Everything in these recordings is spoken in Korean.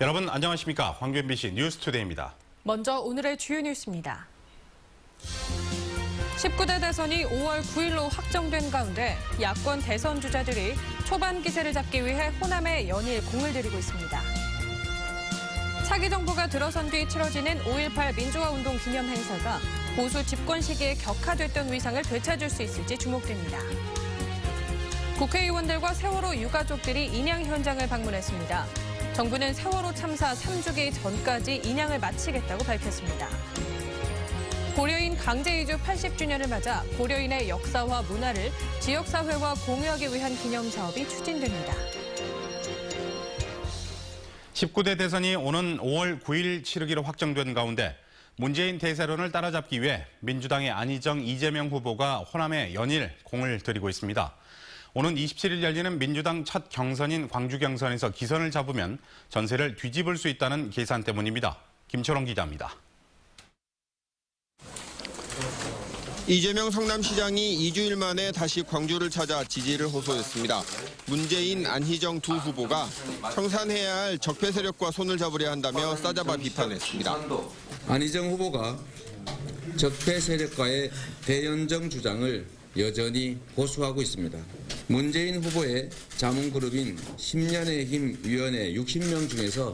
여러분 안녕하십니까? 황교 MBC 뉴스투데이입니다. 먼저 오늘의 주요 뉴스입니다. 19대 대선이 5월 9일로 확정된 가운데 야권 대선 주자들이 초반 기세를 잡기 위해 호남에 연일 공을 들이고 있습니다. 차기 정부가 들어선 뒤 치러지는 5.18 민주화운동 기념 행사가 보수 집권 시기에 격화됐던 위상을 되찾을 수 있을지 주목됩니다. 국회의원들과 세월호 유가족들이 인양 현장을 방문했습니다. 정부는 세월호 참사 3주기 전까지 인양을 마치겠다고 밝혔습니다. 고려인 강제이주 80주년을 맞아 고려인의 역사와 문화를 지역사회와 공유하기 위한 기념사업이 추진됩니다. 19대 대선이 오는 5월 9일 치르기로 확정된 가운데 문재인 대세론을 따라잡기 위해 민주당의 안희정, 이재명 후보가 호남에 연일 공을 들이고 있습니다. 오는 27일 열리는 민주당 첫 경선인 광주 경선에서 기선을 잡으면 전세를 뒤집을 수 있다는 계산 때문입니다. 김철원 기자입니다. 이재명 성남시장이 2주일 만에 다시 광주를 찾아 지지를 호소했습니다. 문재인, 안희정 두 후보가 청산해야 할 적폐 세력과 손을 잡으려 한다며 싸잡아 비판했습니다. 안희정 후보가 적폐 세력과의 대연정 주장을 여전히 고수하고 있습니다. 문재인 후보의 자문그룹인 10년의 힘 위원회 60명 중에서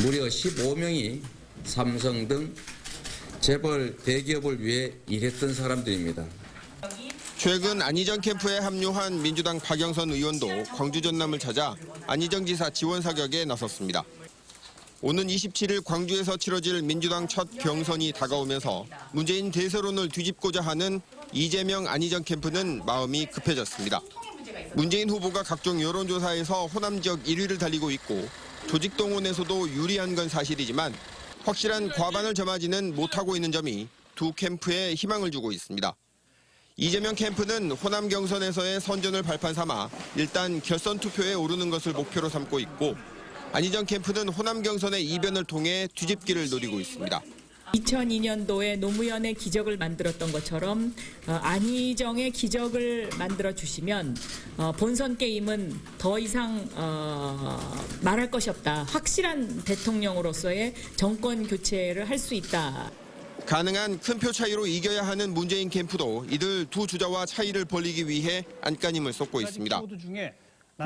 무려 15명이 삼성 등 재벌 대기업을 위해 일했던 사람들입니다. 최근 안희정 캠프에 합류한 민주당 박영선 의원도 광주 전남을 찾아 안희정 지사 지원 사격에 나섰습니다. 오는 27일 광주에서 치러질 민주당 첫 경선이 다가오면서 문재인 대세론을 뒤집고자 하는 이재명, 안희정 캠프는 마음이 급해졌습니다. 문재인 후보가 각종 여론조사에서 호남 지역 1위를 달리고 있고 조직 동원에서도 유리한 건 사실이지만 확실한 과반을 점하지는 못하고 있는 점이 두 캠프에 희망을 주고 있습니다. 이재명 캠프는 호남 경선에서의 선전을 발판 삼아 일단 결선 투표에 오르는 것을 목표로 삼고 있고 안희정 캠프는 호남 경선의 이변을 통해 뒤집기를 노리고 있습니다. 2002년도에 노무현의 기적을 만들었던 것처럼 안희정의 기적을 만들어 주시면 본선 게임은 더 이상 말할 것이 없다. 확실한 대통령으로서의 정권 교체를 할 수 있다. 가능한 큰 표 차이로 이겨야 하는 문재인 캠프도 이들 두 주자와 차이를 벌리기 위해 안간힘을 쏟고 있습니다.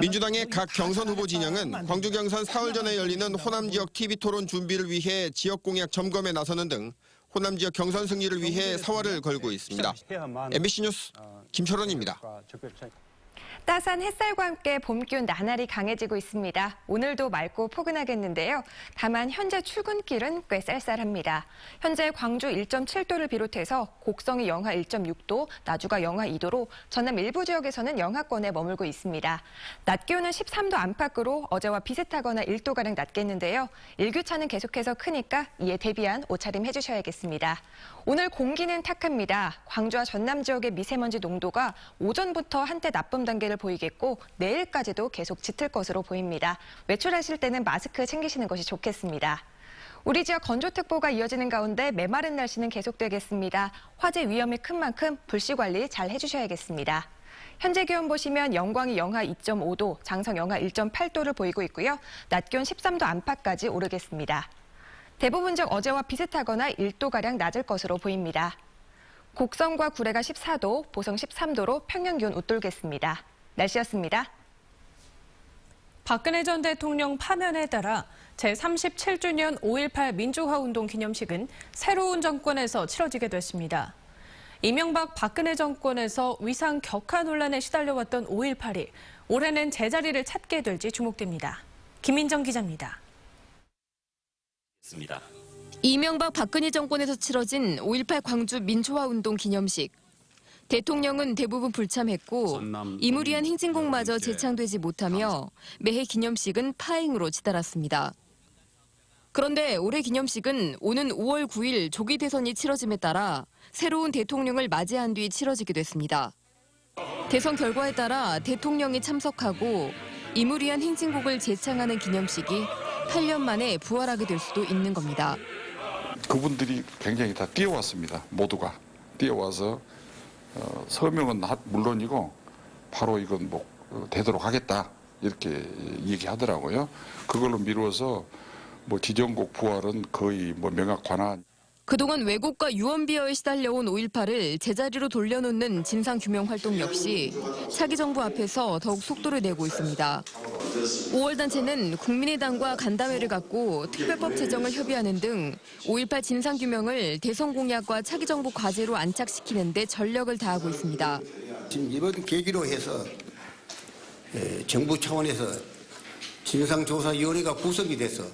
민주당의 각 경선 후보 진영은 광주 경선 사흘 전에 열리는 호남 지역 TV 토론 준비를 위해 지역 공약 점검에 나서는 등 호남 지역 경선 승리를 위해 사활을 걸고 있습니다. MBC 뉴스 김철원입니다. 따스한 햇살과 함께 봄 기운 나날이 강해지고 있습니다. 오늘도 맑고 포근하겠는데요. 다만 현재 출근길은 꽤 쌀쌀합니다. 현재 광주 1.7도를 비롯해서 곡성이 영하 1.6도, 나주가 영하 2도로 전남 일부 지역에서는 영하권에 머물고 있습니다. 낮 기온은 13도 안팎으로 어제와 비슷하거나 1도가량 낮겠는데요. 일교차는 계속해서 크니까 이에 대비한 옷차림 해주셔야겠습니다. 오늘 공기는 탁합니다. 광주와 전남 지역의 미세먼지 농도가 오전부터 한때 나쁨 단계를 보이겠고 내일까지도 계속 짙을 것으로 보입니다. 외출하실 때는 마스크 챙기시는 것이 좋겠습니다. 우리 지역 건조특보가 이어지는 가운데 메마른 날씨는 계속되겠습니다. 화재 위험이 큰 만큼 불씨 관리 잘 해주셔야겠습니다. 현재 기온 보시면 영광이 영하 2.5도, 장성 영하 1.8도를 보이고 있고요. 낮 기온 13도 안팎까지 오르겠습니다. 대부분 지역 어제와 비슷하거나 1도가량 낮을 것으로 보입니다. 곡성과 구례가 14도, 보성 13도로 평년 기온 웃돌겠습니다. 날씨였습니다. 박근혜 전 대통령 파면에 따라 제37주년 5.18 민주화운동 기념식은 새로운 정권에서 치러지게 됐습니다. 이명박 박근혜 정권에서 위상 격하 논란에 시달려왔던 5.18이 올해는 제자리를 찾게 될지 주목됩니다. 김민정 기자입니다. 이명박 박근혜 정권에서 치러진 5.18 광주 민주화운동 기념식. 대통령은 대부분 불참했고 이무리한 행진곡마저 재창되지 못하며 매해 기념식은 파행으로 치달았습니다. 그런데 올해 기념식은 오는 5월 9일 조기 대선이 치러짐에 따라 새로운 대통령을 맞이한 뒤 치러지게 됐습니다. 대선 결과에 따라 대통령이 참석하고 이무리한 행진곡을 재창하는 기념식이 8년 만에 부활하게 될 수도 있는 겁니다. 그분들이 굉장히 다 뛰어왔습니다. 모두가 뛰어와서 서명은 물론이고 바로 이건 되도록 하겠다. 이렇게 얘기하더라고요. 그걸로 미루어서 뭐 지정국 부활은 거의 뭐 명확 관한. 그동안 왜곡과 유언비어에 시달려온 5.18을 제자리로 돌려놓는 진상규명 활동 역시 차기 정부 앞에서 더욱 속도를 내고 있습니다. 5월 단체는 국민의당과 간담회를 갖고 특별법 제정을 협의하는 등 5.18 진상규명을 대선 공약과 차기 정부 과제로 안착시키는 데 전력을 다하고 있습니다. 지금 이번 계기로 해서 정부 차원에서 진상조사위원회가 구성이 돼서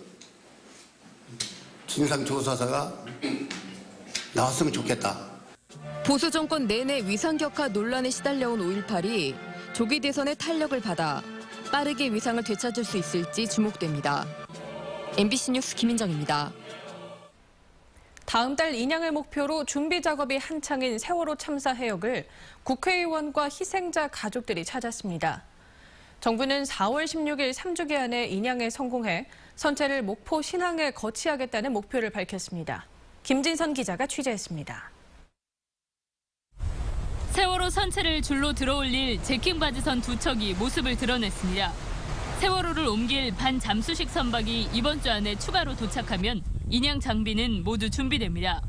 진상조사사가 나왔으면 좋겠다. 보수 정권 내내 위상격하 논란에 시달려온 5.18이 조기 대선의 탄력을 받아 빠르게 위상을 되찾을 수 있을지 주목됩니다. MBC 뉴스 김인정입니다. 다음 달 인양을 목표로 준비 작업이 한창인 세월호 참사 해역을 국회의원과 희생자 가족들이 찾았습니다. 정부는 4월 16일 3주기 안에 인양에 성공해 선체를 목포 신항에 거치하겠다는 목표를 밝혔습니다. 김진선 기자가 취재했습니다. 세월호 선체를 줄로 들어올릴 제킹 바지선 2척이 모습을 드러냈습니다. 세월호를 옮길 반잠수식 선박이 이번 주 안에 추가로 도착하면 인양 장비는 모두 준비됩니다.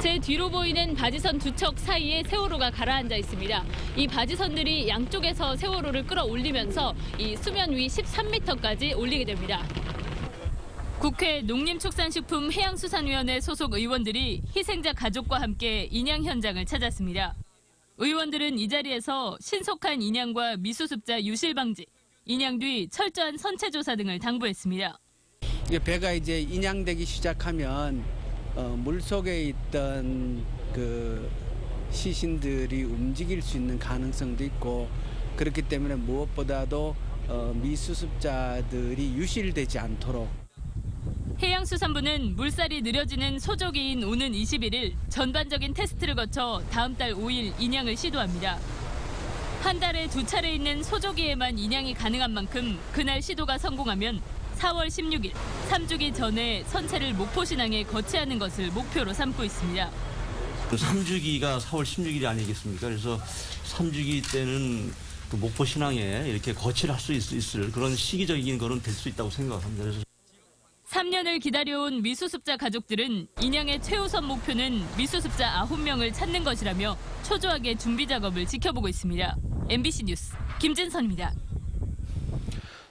제 뒤로 보이는 바지선 2척 사이에 세월호가 가라앉아 있습니다. 이 바지선들이 양쪽에서 세월호를 끌어올리면서 이 수면 위 13m까지 올리게 됩니다. 국회 농림축산식품 해양수산위원회 소속 의원들이 희생자 가족과 함께 인양 현장을 찾았습니다. 의원들은 이 자리에서 신속한 인양과 미수습자 유실 방지, 인양 뒤 철저한 선체 조사 등을 당부했습니다. 배가 이제 인양되기 시작하면 물속에 있던 그 시신들이 움직일 수 있는 가능성도 있고, 그렇기 때문에 무엇보다도 미수습자들이 유실되지 않도록. 해양수산부는 물살이 느려지는 소조기인 오는 21일 전반적인 테스트를 거쳐 다음 달 5일 인양을 시도합니다. 한 달에 2차례 있는 소조기에만 인양이 가능한 만큼 그날 시도가 성공하면 4월 16일 3주기 전에 선체를 목포신항에 거치하는 것을 목표로 삼고 있습니다. 3주기가 4월 16일이 아니겠습니까? 그래서 3주기 때는 그 목포신항에 이렇게 거치를 할 수 있을 그런 시기적인 거는 될 수 있다고 생각합니다. 그래서 3년을 기다려온 미수습자 가족들은 인양의 최우선 목표는 미수습자 9명을 찾는 것이라며 초조하게 준비 작업을 지켜보고 있습니다. MBC 뉴스 김진선입니다.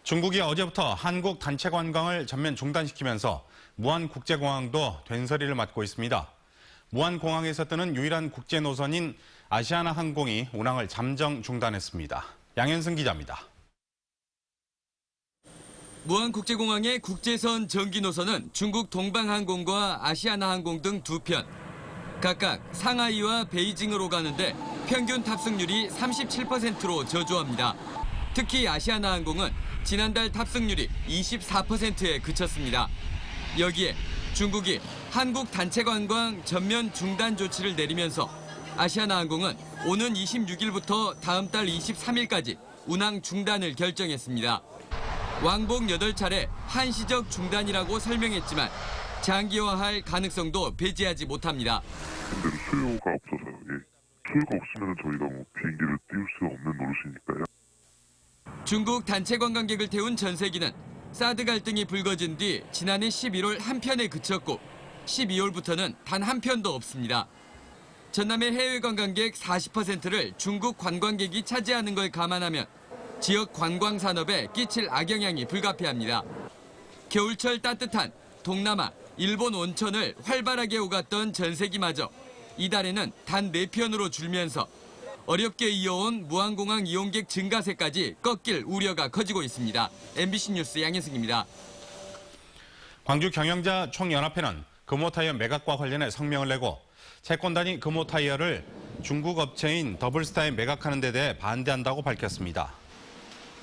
중국이 어제부터 한국 단체 관광을 전면 중단시키면서 무안국제공항도 된서리를 맞고 있습니다. 무안공항에서 뜨는 유일한 국제 노선인 아시아나항공이 운항을 잠정 중단했습니다. 양현승 기자입니다. 무안국제공항의 국제선 정기 노선은 중국 동방항공과 아시아나항공 등 2편, 각각 상하이와 베이징으로 가는데 평균 탑승률이 37%로 저조합니다. 특히 아시아나항공은 지난달 탑승률이 24%에 그쳤습니다. 여기에 중국이 한국 단체 관광 전면 중단 조치를 내리면서 아시아나항공은 오는 26일부터 다음 달 23일까지 운항 중단을 결정했습니다. 왕복 8차례 한시적 중단이라고 설명했지만 장기화할 가능성도 배제하지 못합니다. 근데 수요가 없어서 수요가 없으면 저희가 비행기를 띄울 수 없는 노릇이니까요. 중국 단체 관광객을 태운 전세기는 사드 갈등이 불거진 뒤 지난해 11월 한 편에 그쳤고 12월부터는 단 한 편도 없습니다. 전남의 해외 관광객 40%를 중국 관광객이 차지하는 걸 감안하면 지역 관광 산업에 끼칠 악영향이 불가피합니다. 겨울철 따뜻한 동남아, 일본 온천을 활발하게 오갔던 전세기마저 이달에는 단 4편으로 줄면서 어렵게 이어온 무안공항 이용객 증가세까지 꺾일 우려가 커지고 있습니다. MBC 뉴스 양현승입니다. 광주 경영자 총연합회는 금호타이어 매각과 관련해 성명을 내고 채권단이 금호타이어를 중국 업체인 더블스타에 매각하는 데 대해 반대한다고 밝혔습니다.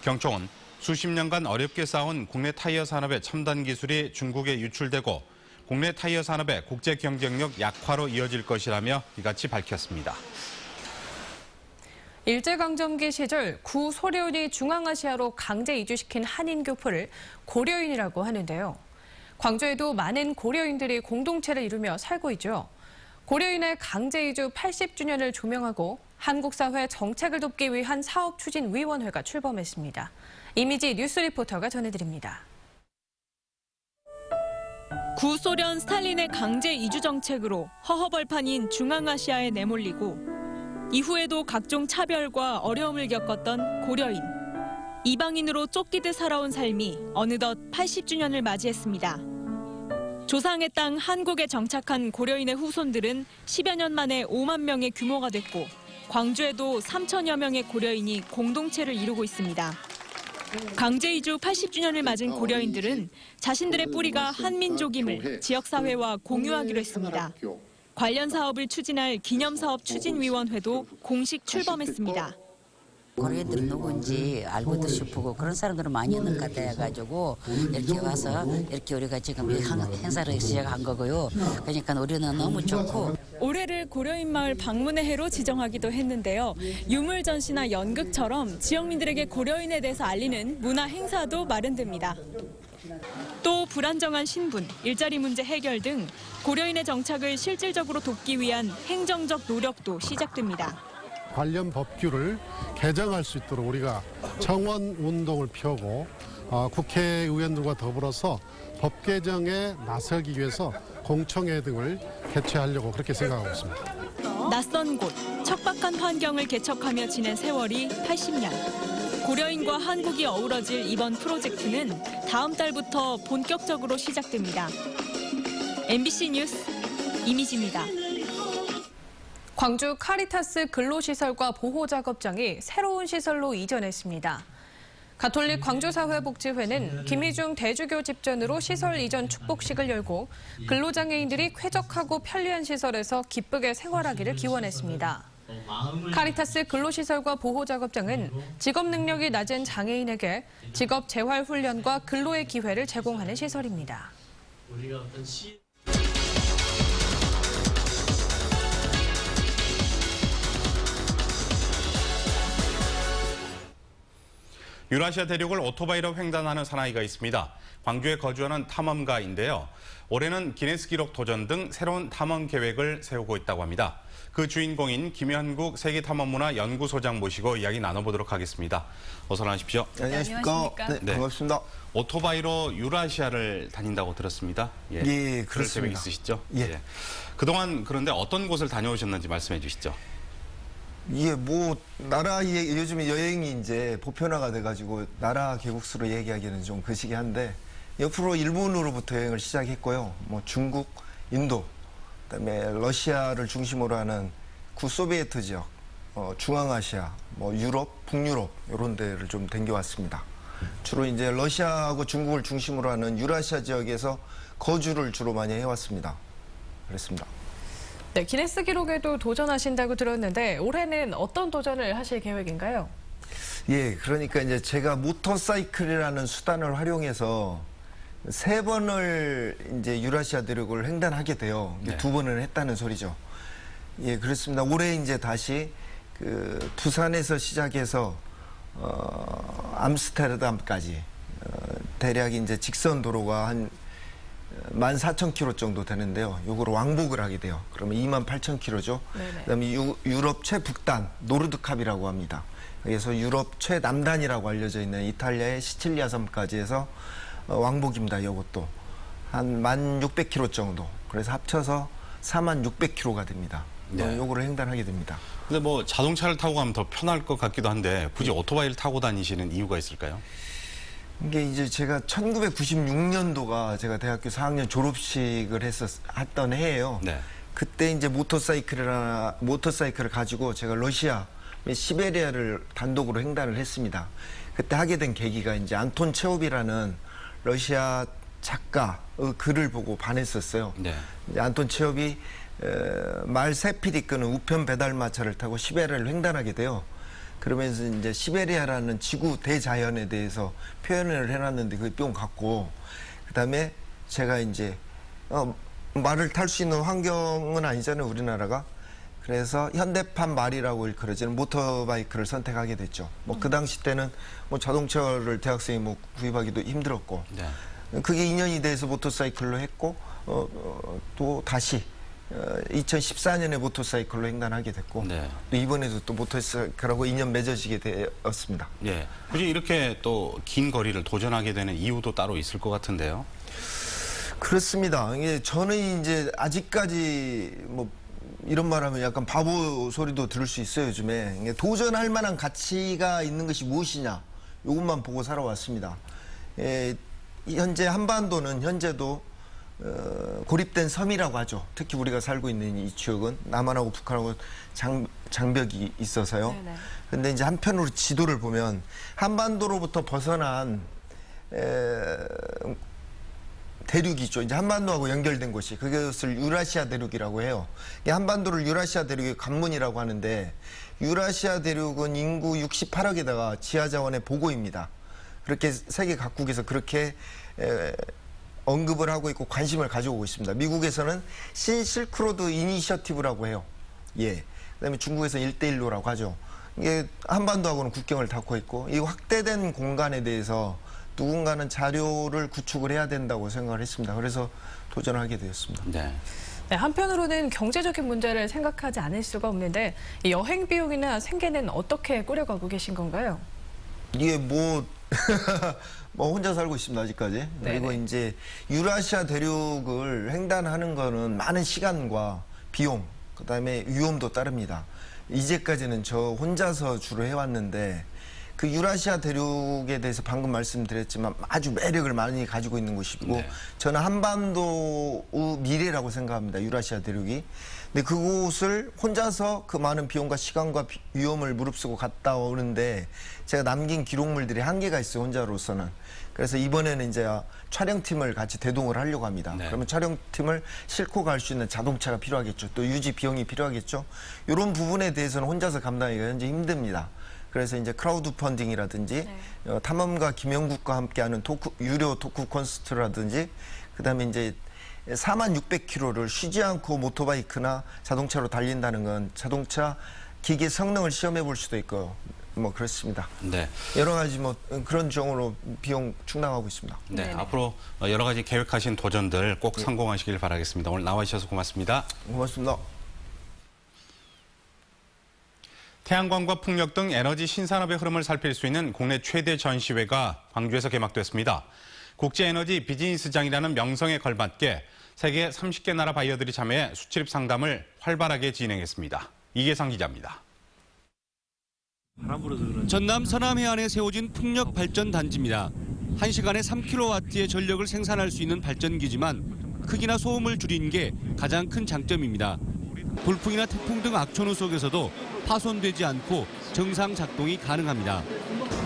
경총은 수십 년간 어렵게 쌓아온 국내 타이어 산업의 첨단 기술이 중국에 유출되고 국내 타이어 산업의 국제 경쟁력 약화로 이어질 것이라며 이같이 밝혔습니다. 일제강점기 시절 구소련이 중앙아시아로 강제 이주시킨 한인 교포를 고려인이라고 하는데요. 광주에도 많은 고려인들이 공동체를 이루며 살고 있죠. 고려인의 강제 이주 80주년을 조명하고 한국 사회 정책을 돕기 위한 사업추진위원회가 출범했습니다. 이미지 뉴스 리포터가 전해드립니다. 구소련 스탈린의 강제 이주 정책으로 허허벌판인 중앙아시아에 내몰리고 이후에도 각종 차별과 어려움을 겪었던 고려인. 이방인으로 쫓기듯 살아온 삶이 어느덧 80주년을 맞이했습니다. 조상의 땅 한국에 정착한 고려인의 후손들은 10여 년 만에 5만 명의 규모가 됐고 광주에도 3천여 명의 고려인이 공동체를 이루고 있습니다. 강제 이주 80주년을 맞은 고려인들은 자신들의 뿌리가 한민족임을 지역사회와 공유하기로 했습니다. 관련 사업을 추진할 기념사업 추진위원회도 공식 출범했습니다. 고려인들은 누군지 알고도 싶고 그런 사람들은 많이 있는 것 같아가지고 이렇게 와서 이렇게 우리가 지금 행사를 시작한 거고요. 그러니까 우리는 너무 좋고. 올해를 고려인 마을 방문의 해로 지정하기도 했는데요. 유물 전시나 연극처럼 지역민들에게 고려인에 대해서 알리는 문화 행사도 마련됩니다. 또 불안정한 신분, 일자리 문제 해결 등 고려인의 정착을 실질적으로 돕기 위한 행정적 노력도 시작됩니다. 관련 법규를 개정할 수 있도록 우리가 청원 운동을 펴고 국회의원들과 더불어서 법 개정에 나서기 위해서 공청회 등을 개최하려고 그렇게 생각하고 있습니다. 낯선 곳, 척박한 환경을 개척하며 지낸 세월이 80년. 고려인과 한국이 어우러질 이번 프로젝트는 다음 달부터 본격적으로 시작됩니다. MBC 뉴스 이미지입니다. 광주 카리타스 근로시설과 보호작업장이 새로운 시설로 이전했습니다. 가톨릭 광주사회복지회는 김희중 대주교 집전으로 시설 이전 축복식을 열고 근로장애인들이 쾌적하고 편리한 시설에서 기쁘게 생활하기를 기원했습니다. 카리타스 근로시설과 보호작업장은 직업 능력이 낮은 장애인에게 직업 재활 훈련과 근로의 기회를 제공하는 시설입니다. 유라시아 대륙을 오토바이로 횡단하는 사나이가 있습니다. 광주에 거주하는 탐험가인데요. 올해는 기네스 기록 도전 등 새로운 탐험 계획을 세우고 있다고 합니다. 그 주인공인 김현국 세계탐험문화연구소장 모시고 이야기 나눠보도록 하겠습니다. 어서 나오십시오. 안녕하십니까. 네, 반갑습니다. 오토바이로 유라시아를 다닌다고 들었습니다. 예, 그럴 그렇습니다. 계획 있으시죠? 예. 그동안 그런데 어떤 곳을 다녀오셨는지 말씀해 주시죠. 예, 나라 요즘에 여행이 이제 보편화가 돼가지고 나라 개국수로 얘기하기는 좀 거시기 한데 옆으로 일본으로부터 여행을 시작했고요. 중국, 인도, 그다음에 러시아를 중심으로 하는 구소비에트 지역, 중앙아시아, 유럽, 북유럽 이런 데를 좀 댕겨왔습니다. 주로 이제 러시아하고 중국을 중심으로 하는 유라시아 지역에서 거주를 주로 많이 해왔습니다. 그렇습니다. 네, 기네스 기록에도 도전하신다고 들었는데 올해는 어떤 도전을 하실 계획인가요? 예, 그러니까 이제 제가 모터사이클이라는 수단을 활용해서 3번을 이제 유라시아 대륙을 횡단하게 돼요. 네. 2번을 했다는 소리죠. 예, 그렇습니다. 올해 이제 다시 부산에서 시작해서 암스테르담까지 대략 이제 직선 도로가 한 14,000km 정도 되는데요. 요거를 왕복을 하게 돼요. 그러면 28,000km죠. 그다음에 유럽 최북단 노르드캅이라고 합니다. 그래서 유럽 최남단이라고 알려져 있는 이탈리아의 시칠리아 섬까지 해서 왕복입니다. 요것도 한 1,600km 정도. 그래서 합쳐서 46,000km가 됩니다. 네. 요거를 횡단하게 됩니다. 근데 자동차를 타고 가면 더 편할 것 같기도 한데 굳이 오토바이를 타고 다니시는 이유가 있을까요? 이게 이제 제가 1996년도가 제가 대학교 4학년 졸업식을 했던 해예요. 네. 그때 이제 모터사이클을 가지고 제가 러시아, 시베리아를 단독으로 횡단을 했습니다. 그때 하게 된 계기가 이제 안톤 체홉이라는 러시아 작가 글을 보고 반했었어요. 네. 이제 안톤 체홉이 말 3필 이끄는 우편 배달마차를 타고 시베리아를 횡단하게 돼요. 그러면서 이제 시베리아라는 지구 대자연에 대해서 표현을 해놨는데 그게 뿅 갔고, 그 다음에 제가 이제 말을 탈 수 있는 환경은 아니잖아요, 우리나라가. 그래서 현대판 말이라고 일컬어지는 모터바이크를 선택하게 됐죠. 그 당시 때는 자동차를 대학생이 구입하기도 힘들었고, 네. 그게 2년이 돼서 모터사이클로 했고, 또 다시 2014년에 모터사이클로 횡단하게 됐고 또 이번에도 또 모터사이클하고 인연 맺어지게 되었습니다. 예. 굳이 이렇게 또 긴 거리를 도전하게 되는 이유도 따로 있을 것 같은데요. 그렇습니다. 이게 저는 이제 아직까지 뭐 이런 말하면 약간 바보 소리도 들을 수 있어요. 요즘에 이게 도전할 만한 가치가 있는 것이 무엇이냐 이것만 보고 살아왔습니다. 현재 한반도는 현재도 고립된 섬이라고 하죠. 특히 우리가 살고 있는 이 지역은 남한하고 북한하고 장벽이 있어서요. 근데 이제 한편으로 지도를 보면 한반도로부터 벗어난 대륙이 있죠. 이제 한반도하고 연결된 곳이 그것을 유라시아 대륙이라고 해요. 한반도를 유라시아 대륙의 관문이라고 하는데 유라시아 대륙은 인구 68억에다가 지하자원의 보고입니다. 그렇게 세계 각국에서 그렇게 언급을 하고 있고 관심을 가져오고 있습니다. 미국에서는 신실크로드 이니셔티브라고 해요. 예. 그다음에 중국에서는 1대1로라고 하죠. 이게 한반도하고는 국경을 닫고 있고 이 확대된 공간에 대해서 누군가는 자료를 구축을 해야 된다고 생각을 했습니다. 그래서 도전하게 되었습니다. 네, 한편으로는 경제적인 문제를 생각하지 않을 수가 없는데 이 여행 비용이나 생계는 어떻게 꾸려가고 계신 건가요? 이게 뭐 혼자 살고 있습니다, 아직까지. 그리고 이제 유라시아 대륙을 횡단하는 거는 많은 시간과 비용, 그다음에 위험도 따릅니다. 이제까지는 저 혼자서 주로 해왔는데 그 유라시아 대륙에 대해서 방금 말씀드렸지만 아주 매력을 많이 가지고 있는 곳이고 저는 한반도의 미래라고 생각합니다. 유라시아 대륙이. 근데 그곳을 혼자서 그 많은 비용과 시간과 위험을 무릅쓰고 갔다 오는데 제가 남긴 기록물들이 한계가 있어요. 혼자로서는. 그래서 이번에는 이제 촬영팀을 같이 대동을 하려고 합니다. 그러면 촬영팀을 싣고 갈 수 있는 자동차가 필요하겠죠. 또 유지 비용이 필요하겠죠. 이런 부분에 대해서는 혼자서 감당하기가 현재 힘듭니다. 그래서 이제 크라우드 펀딩이라든지 탐험가 김영국과 함께하는 유료 토크 콘서트라든지 그다음에 이제 4600km를 쉬지 않고 모토바이크나 자동차로 달린다는 건 자동차 기계 성능을 시험해 볼 수도 있고요. 뭐 그렇습니다. 여러 가지 뭐 그런 종으로 비용 충당하고 있습니다. 앞으로 여러 가지 계획하신 도전들 꼭 성공하시길 바라겠습니다. 오늘 나와 주셔서 고맙습니다. 고맙습니다. 태양광과 풍력 등 에너지 신산업의 흐름을 살필 수 있는 국내 최대 전시회가 광주에서 개막됐습니다. 국제에너지 비즈니스장이라는 명성에 걸맞게 세계 30개 나라 바이어들이 참여해 수출입 상담을 활발하게 진행했습니다. 이계상 기자입니다. 전남 서남 해안에 세워진 풍력 발전 단지입니다. 1시간에 3kW의 전력을 생산할 수 있는 발전기지만 크기나 소음을 줄인 게 가장 큰 장점입니다. 돌풍이나 태풍 등 악천후 속에서도 파손되지 않고 정상 작동이 가능합니다.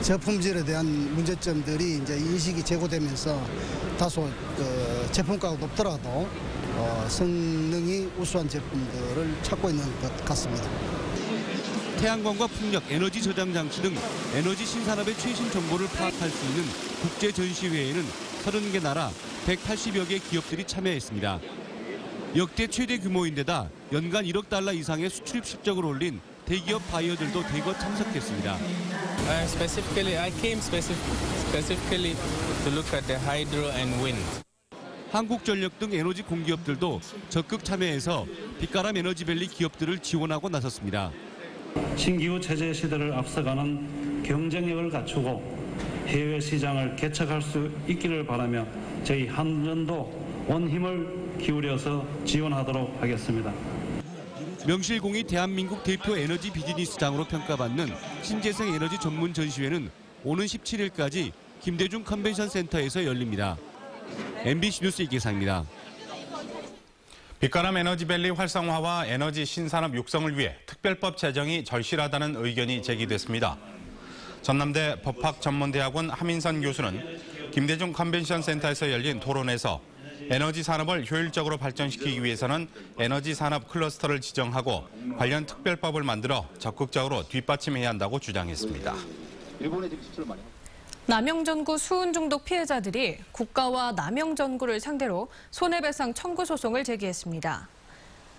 저품질에 대한 문제점들이 이제 인식이 제고되면서 다소 제품가가 높더라도 성능이 우수한 제품들을 찾고 있는 것 같습니다. 태양광과 풍력, 에너지 저장 장치 등 에너지 신산업의 최신 정보를 파악할 수 있는 국제 전시회에는 30개 나라 180여 개 기업들이 참여했습니다. 역대 최대 규모인데다 연간 1억 달러 이상의 수출입 실적을 올린 대기업 바이어들도 대거 참석했습니다. I came specifically to look at the hydro and wind. 한국전력 등 에너지 공기업들도 적극 참여해서 빛가람 에너지밸리 기업들을 지원하고 나섰습니다. 신기후 체제 시대를 앞서가는 경쟁력을 갖추고 해외 시장을 개척할 수 있기를 바라며 저희 한전도 온 힘을 기울여서 지원하도록 하겠습니다. 명실공히 대한민국 대표 에너지 비즈니스장으로 평가받는 신재생 에너지 전문 전시회는 오는 17일까지 김대중 컨벤션 센터에서 열립니다. MBC 뉴스 이계상입니다. 빛가람 에너지밸리 활성화와 에너지 신산업 육성을 위해 특별법 제정이 절실하다는 의견이 제기됐습니다. 전남대 법학전문대학원 하민선 교수는 김대중 컨벤션 센터에서 열린 토론에서 에너지 산업을 효율적으로 발전시키기 위해서는 에너지 산업 클러스터를 지정하고 관련 특별법을 만들어 적극적으로 뒷받침해야 한다고 주장했습니다. 남영전구 수은 중독 피해자들이 국가와 남영전구를 상대로 손해배상 청구 소송을 제기했습니다.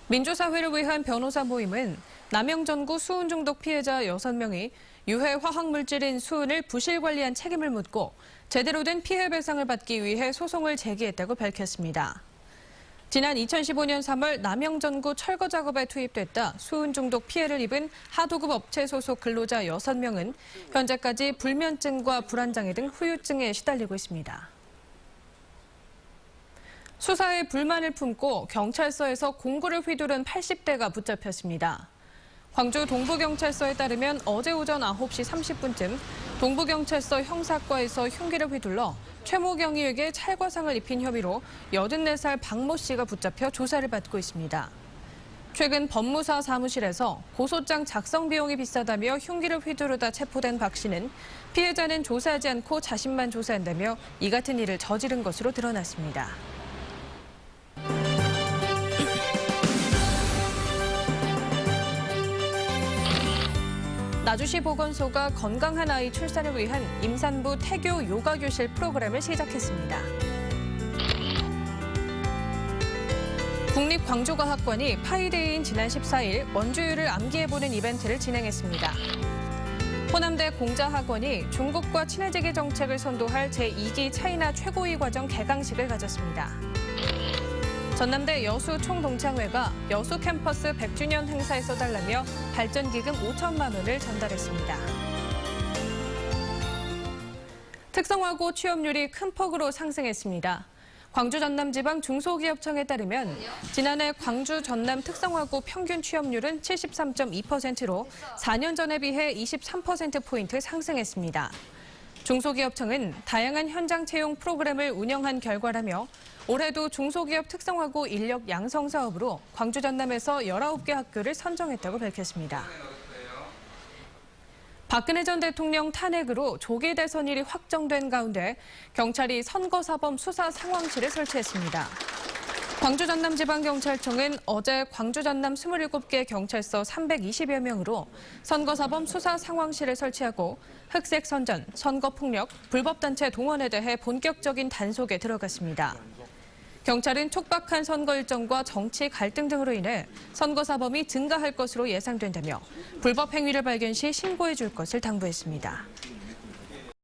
민주사회를 위한 변호사 모임은 남영전구 수은 중독 피해자 6명이 유해 화학물질인 수은을 부실 관리한 책임을 묻고 제대로 된 피해 배상을 받기 위해 소송을 제기했다고 밝혔습니다. 지난 2015년 3월 남영전구 철거 작업에 투입됐다 수은 중독 피해를 입은 하도급 업체 소속 근로자 6명은 현재까지 불면증과 불안장애 등 후유증에 시달리고 있습니다. 수사에 불만을 품고 경찰서에서 공구를 휘두른 80대가 붙잡혔습니다. 광주 동부경찰서에 따르면 어제 오전 9시 30분쯤 동부경찰서 형사과에서 흉기를 휘둘러 최모 경위에게 찰과상을 입힌 혐의로 84살 박모 씨가 붙잡혀 조사를 받고 있습니다. 최근 법무사 사무실에서 고소장 작성 비용이 비싸다며 흉기를 휘두르다 체포된 박 씨는 피해자는 조사하지 않고 자신만 조사한다며 이 같은 일을 저지른 것으로 드러났습니다. 나주시 보건소가 건강한 아이 출산을 위한 임산부 태교 요가 교실 프로그램을 시작했습니다. 국립광주과학관이 파이데이인 지난 14일 원주율을 암기해보는 이벤트를 진행했습니다. 호남대 공자학원이 중국과 친해지기 정책을 선도할 제2기 차이나 최고위 과정 개강식을 가졌습니다. 전남대 여수 총동창회가 여수 캠퍼스 100주년 행사에 써달라며 발전기금 5천만 원을 전달했습니다. 특성화고 취업률이 큰 폭으로 상승했습니다. 광주 전남지방 중소기업청에 따르면 지난해 광주 전남 특성화고 평균 취업률은 73.2%로 4년 전에 비해 23%포인트 상승했습니다. 중소기업청은 다양한 현장 채용 프로그램을 운영한 결과라며 올해도 중소기업 특성화고 인력 양성 사업으로 광주 전남에서 19개 학교를 선정했다고 밝혔습니다. 박근혜 전 대통령 탄핵으로 조기 대선일이 확정된 가운데 경찰이 선거사범 수사 상황실을 설치했습니다. 광주 전남지방경찰청은 어제 광주 전남 27개 경찰서 320여 명으로 선거사범 수사 상황실을 설치하고 흑색 선전, 선거폭력, 불법단체 동원에 대해 본격적인 단속에 들어갔습니다. 경찰은 촉박한 선거 일정과 정치 갈등 등으로 인해 선거사범이 증가할 것으로 예상된다며 불법 행위를 발견 시 신고해 줄 것을 당부했습니다.